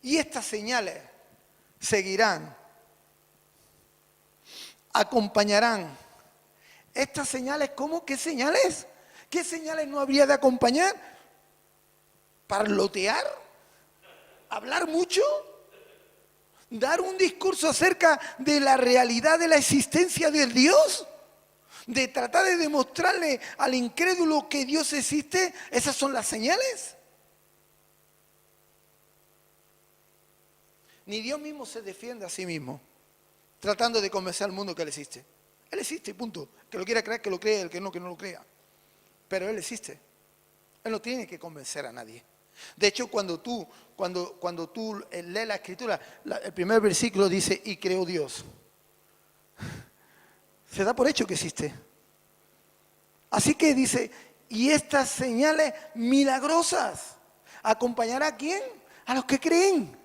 Y estas señales seguirán, acompañarán. Estas señales, ¿cómo? ¿Qué señales? ¿Qué señales no habría de acompañar? ¿Parlotear? ¿Hablar mucho? ¿Dar un discurso acerca de la realidad de la existencia de Dios? ¿De tratar de demostrarle al incrédulo que Dios existe? ¿Esas son las señales? Ni Dios mismo se defiende a sí mismo, tratando de convencer al mundo que Él existe. Él existe, punto. Que lo quiera creer, que lo crea, el que no lo crea. Pero Él existe. Él no tiene que convencer a nadie. De hecho, cuando tú lees la Escritura, el primer versículo dice, y creó Dios. Se da por hecho que existe. Así que dice, y estas señales milagrosas, ¿acompañará a quién? A los que creen.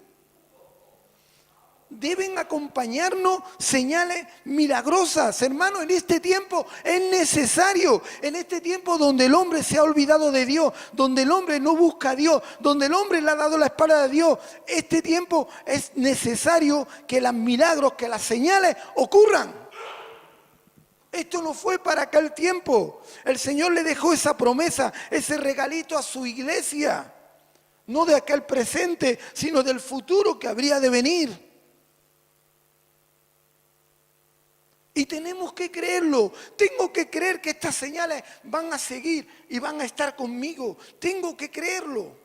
Deben acompañarnos señales milagrosas. Hermano, en este tiempo es necesario, en este tiempo donde el hombre se ha olvidado de Dios, donde el hombre no busca a Dios, donde el hombre le ha dado la espalda a Dios, este tiempo es necesario que los milagros, que las señales ocurran. Esto no fue para aquel tiempo. El Señor le dejó esa promesa, ese regalito a su iglesia. No de aquel presente, sino del futuro que habría de venir. Y tenemos que creerlo. Tengo que creer que estas señales van a seguir y van a estar conmigo. Tengo que creerlo.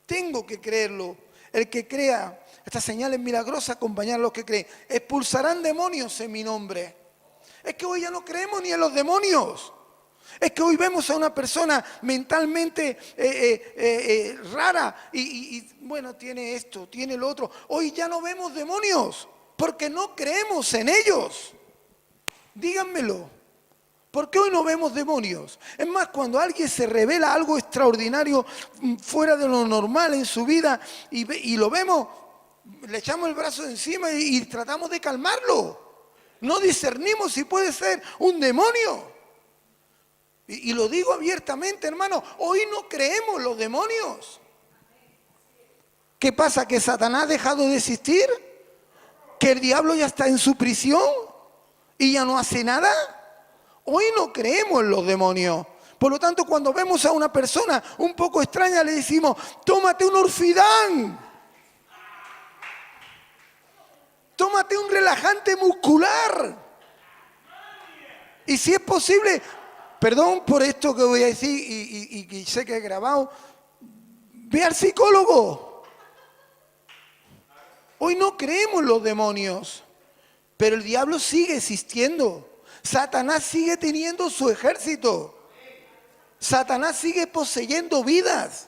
Tengo que creerlo. El que crea estas señales milagrosas acompañarán a los que creen. Expulsarán demonios en mi nombre. Es que hoy ya no creemos ni en los demonios. Es que hoy vemos a una persona mentalmente rara y bueno, tiene esto, tiene lo otro. Hoy ya no vemos demonios porque no creemos en ellos. Díganmelo. ¿Por qué hoy no vemos demonios? Es más, cuando alguien se revela algo extraordinario fuera de lo normal en su vida y lo vemos, le echamos el brazo encima y tratamos de calmarlo. No discernimos si puede ser un demonio. Y lo digo abiertamente, hermano, hoy no creemos los demonios. ¿Qué pasa? ¿Que Satanás ha dejado de existir? ¿Que el diablo ya está en su prisión y ya no hace nada? Hoy no creemos en los demonios. Por lo tanto, cuando vemos a una persona un poco extraña, le decimos, tómate un Orfidán. Tómate un relajante muscular. Y si es posible, perdón por esto que voy a decir y sé que he grabado, Ve al psicólogo. Hoy no creemos en los demonios, pero el diablo sigue existiendo. Satanás sigue teniendo su ejército. Satanás sigue poseyendo vidas.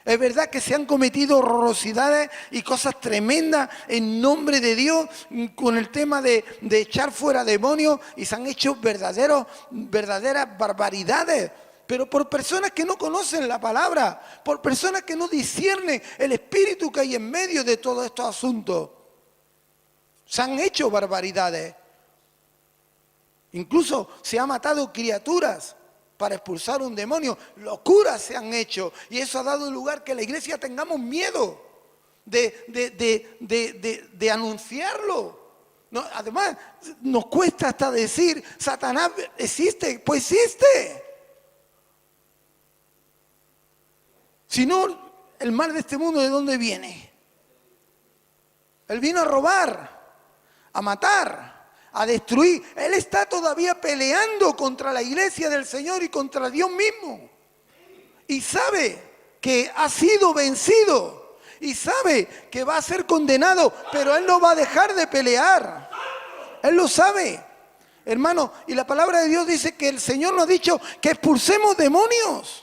Es verdad que se han cometido horrorosidades y cosas tremendas en nombre de Dios con el tema de echar fuera demonios, y se han hecho verdaderas barbaridades. Pero por personas que no conocen la palabra, por personas que no disciernen el espíritu que hay en medio de todos estos asuntos. Se han hecho barbaridades. Incluso se han matado criaturas para expulsar un demonio. Locuras se han hecho. Y eso ha dado lugar que la iglesia tengamos miedo de anunciarlo. No, además, nos cuesta hasta decir, Satanás existe. Pues existe. Si no, el mal de este mundo, ¿de dónde viene? Él vino a robar, a matar, a destruir. Él está todavía peleando contra la iglesia del Señor y contra Dios mismo. Y sabe que ha sido vencido. Y sabe que va a ser condenado, pero Él no va a dejar de pelear. Él lo sabe, hermano. Y la palabra de Dios dice que el Señor nos ha dicho que expulsemos demonios.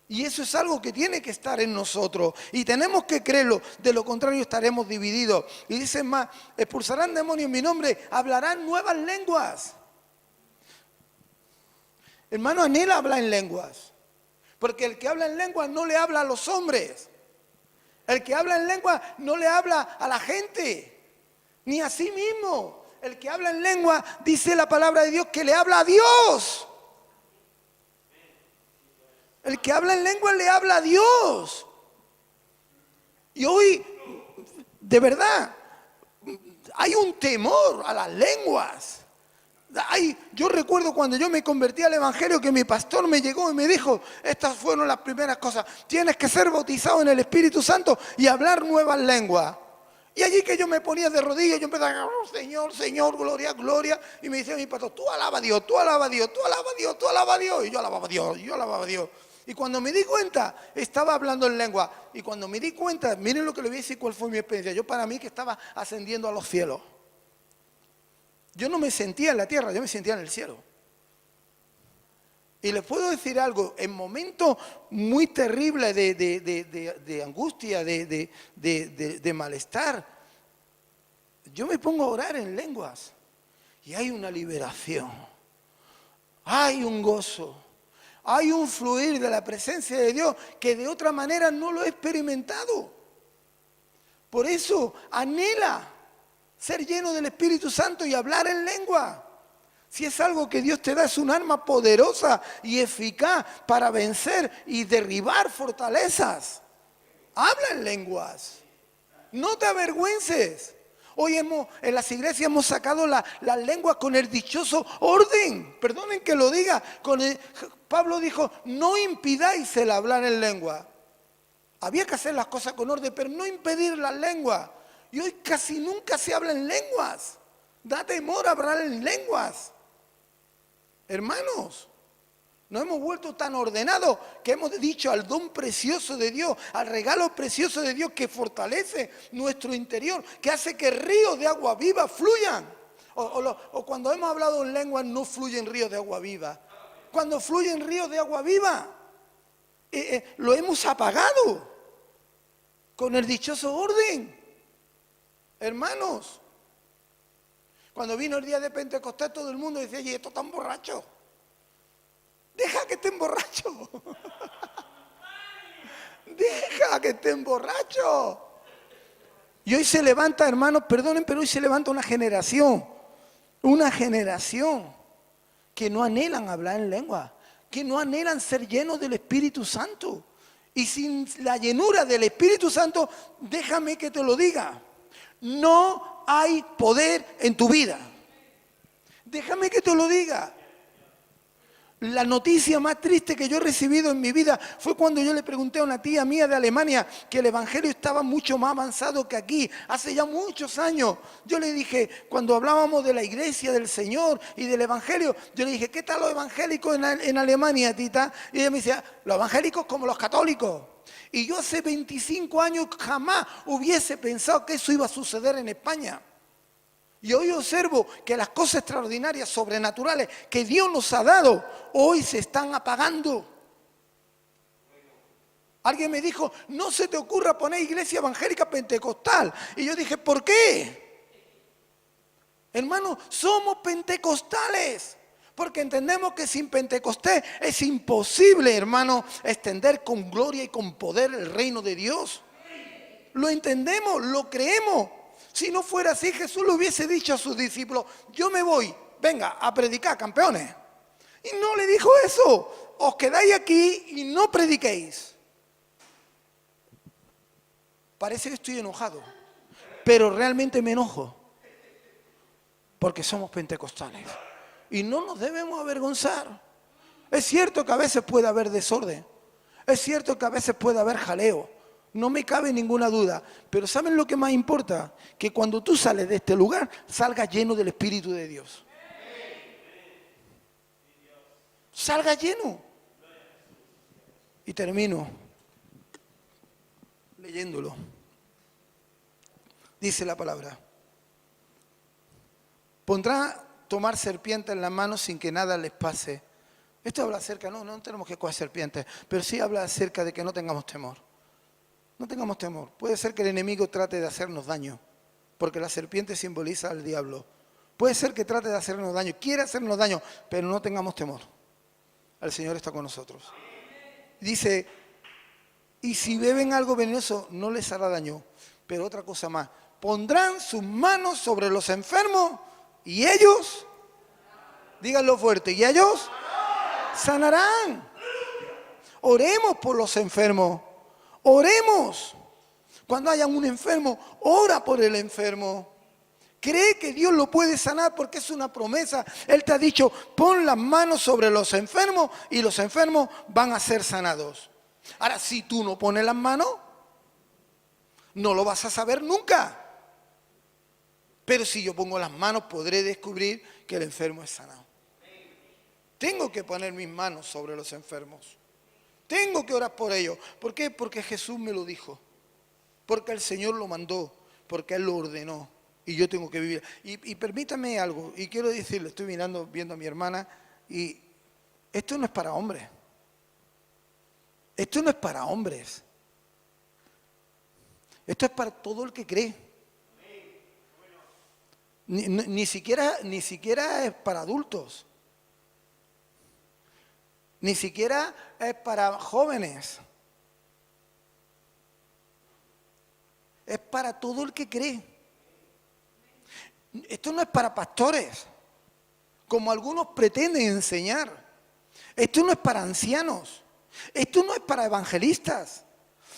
Y eso es algo que tiene que estar en nosotros. Y tenemos que creerlo. De lo contrario estaremos divididos. Y dice más, expulsarán demonios en mi nombre, hablarán nuevas lenguas. Hermano, anhela hablar en lenguas. Porque el que habla en lenguas no le habla a los hombres. El que habla en lenguas no le habla a la gente, ni a sí mismo. El que habla en lenguas, dice la palabra de Dios, que le habla a Dios. El que habla en lengua le habla a Dios. Y hoy, de verdad, hay un temor a las lenguas. Yo recuerdo cuando yo me convertí al Evangelio que mi pastor me llegó y me dijo, estas fueron las primeras cosas. Tienes que ser bautizado en el Espíritu Santo y hablar nuevas lenguas. Y allí que yo me ponía de rodillas, yo empezaba, oh, Señor, Señor, gloria, gloria. Y me decía mi pastor, tú alaba a Dios, tú alaba a Dios, tú alaba a Dios, tú alaba a Dios. Y yo alababa a Dios, yo alababa a Dios. Y cuando me di cuenta, estaba hablando en lengua. Y cuando me di cuenta, miren lo que le voy a decir, cuál fue mi experiencia. Yo para mí que estaba ascendiendo a los cielos. Yo no me sentía en la tierra, yo me sentía en el cielo. Y les puedo decir algo, en momentos muy terribles de angustia, de malestar, yo me pongo a orar en lenguas. Y hay una liberación, hay un gozo. Hay un fluir de la presencia de Dios que de otra manera no lo he experimentado. Por eso anhela ser lleno del Espíritu Santo y hablar en lengua. Si es algo que Dios te da, es un arma poderosa y eficaz para vencer y derribar fortalezas. Habla en lenguas. No te avergüences. Hoy en las iglesias hemos sacado las lenguas con el dichoso orden. Perdonen que lo diga. Pablo dijo, no impidáis el hablar en lengua. Había que hacer las cosas con orden, pero no impedir las lenguas. Y hoy casi nunca se habla en lenguas. Da temor hablar en lenguas. Hermanos, nos hemos vuelto tan ordenados que hemos dicho al don precioso de Dios, al regalo precioso de Dios que fortalece nuestro interior, que hace que ríos de agua viva fluyan. O cuando hemos hablado en lenguas no fluyen ríos de agua viva. Cuando fluyen ríos de agua viva, lo hemos apagado con el dichoso orden. Hermanos, cuando vino el día de Pentecostés todo el mundo decía, oye, esto está borracho. Deja que estén borrachos. Deja que estén borrachos. Y hoy se levanta, hermanos, perdonen, pero hoy se levanta una generación que no anhelan hablar en lengua, que no anhelan ser llenos del Espíritu Santo. Y sin la llenura del Espíritu Santo, déjame que te lo diga, no hay poder en tu vida. Déjame que te lo diga. La noticia más triste que yo he recibido en mi vida fue cuando yo le pregunté a una tía mía de Alemania que el evangelio estaba mucho más avanzado que aquí, hace ya muchos años. Yo le dije, cuando hablábamos de la iglesia, del Señor y del evangelio, yo le dije, ¿qué tal los evangélicos en Alemania, tita? Y ella me decía, los evangélicos como los católicos. Y yo hace 25 años jamás hubiese pensado que eso iba a suceder en España. Y hoy observo que las cosas extraordinarias, sobrenaturales que Dios nos ha dado, hoy se están apagando. Alguien me dijo, no se te ocurra poner iglesia evangélica pentecostal. Y yo dije, ¿por qué? Hermano, somos pentecostales. Porque entendemos que sin Pentecostés es imposible, hermano, extender con gloria y con poder el reino de Dios. Lo entendemos, lo creemos. Si no fuera así, Jesús le hubiese dicho a sus discípulos, yo me voy, venga, a predicar, campeones. Y no le dijo eso, os quedáis aquí y no prediquéis. Parece que estoy enojado, pero realmente me enojo, porque somos pentecostales. Y no nos debemos avergonzar. Es cierto que a veces puede haber desorden, es cierto que a veces puede haber jaleo. No me cabe ninguna duda, pero ¿saben lo que más importa? Que cuando tú sales de este lugar, salgas lleno del Espíritu de Dios. Salga lleno. Y termino leyéndolo. Dice la palabra. Pondrá tomar serpientes en las manos sin que nada les pase. Esto habla acerca, no tenemos que coger serpientes, pero sí habla acerca de que no tengamos temor. No tengamos temor. Puede ser que el enemigo trate de hacernos daño, porque la serpiente simboliza al diablo. Puede ser que trate de hacernos daño, quiere hacernos daño, pero no tengamos temor. El Señor está con nosotros. Dice, y si beben algo venenoso, no les hará daño. Pero otra cosa más, pondrán sus manos sobre los enfermos y ellos, díganlo fuerte, y ellos sanarán. Oremos por los enfermos. Oremos. Cuando haya un enfermo, ora por el enfermo. Cree que Dios lo puede sanar porque es una promesa. Él te ha dicho, pon las manos sobre los enfermos y los enfermos van a ser sanados. Ahora, si tú no pones las manos, no lo vas a saber nunca. Pero si yo pongo las manos, podré descubrir que el enfermo es sanado. Tengo que poner mis manos sobre los enfermos. Tengo que orar por ellos. ¿Por qué? Porque Jesús me lo dijo. Porque el Señor lo mandó. Porque Él lo ordenó. Y yo tengo que vivir. Y permítame algo. Y quiero decirle, estoy viendo a mi hermana. Y esto no es para hombres. Esto no es para hombres. Esto es para todo el que cree. Ni siquiera es para adultos. Ni siquiera es para jóvenes. Es para todo el que cree. Esto no es para pastores, como algunos pretenden enseñar. Esto no es para ancianos. Esto no es para evangelistas.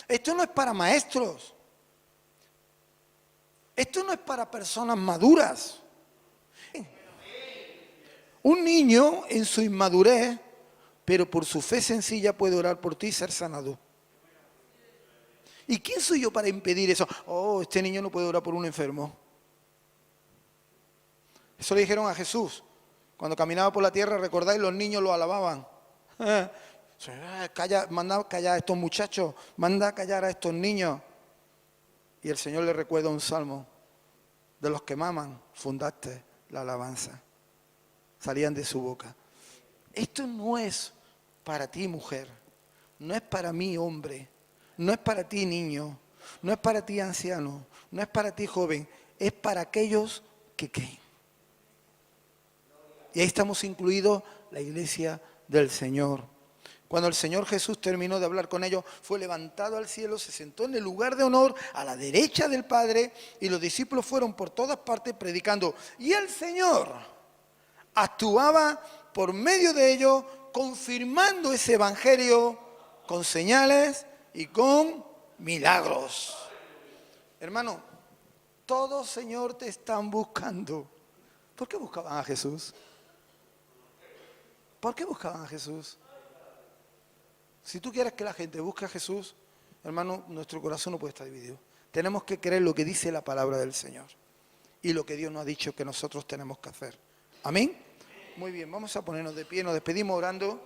Esto no es para maestros. Esto no es para personas maduras. Un niño en su inmadurez, pero por su fe sencilla puede orar por ti y ser sanado. ¿Y quién soy yo para impedir eso? Oh, este niño no puede orar por un enfermo. Eso le dijeron a Jesús. Cuando caminaba por la tierra, recordáis, los niños lo alababan. Manda callar a estos muchachos, manda a callar a estos niños. Y el Señor le recuerda un salmo. De los que maman, fundaste la alabanza. Salían de su boca. Esto no es para ti, mujer. No es para mí, hombre. No es para ti, niño. No es para ti, anciano. No es para ti, joven. Es para aquellos que creen. Y ahí estamos incluidos la iglesia del Señor. Cuando el Señor Jesús terminó de hablar con ellos, fue levantado al cielo, se sentó en el lugar de honor a la derecha del Padre y los discípulos fueron por todas partes predicando. Y el Señor actuaba por medio de ellos, confirmando ese evangelio con señales y con milagros. Hermano, todos, Señor, te están buscando. ¿Por qué buscaban a Jesús? ¿Por qué buscaban a Jesús? Si tú quieres que la gente busque a Jesús, hermano, nuestro corazón no puede estar dividido. Tenemos que creer lo que dice la palabra del Señor y lo que Dios nos ha dicho que nosotros tenemos que hacer. ¿Amén? Muy bien, vamos a ponernos de pie, nos despedimos orando.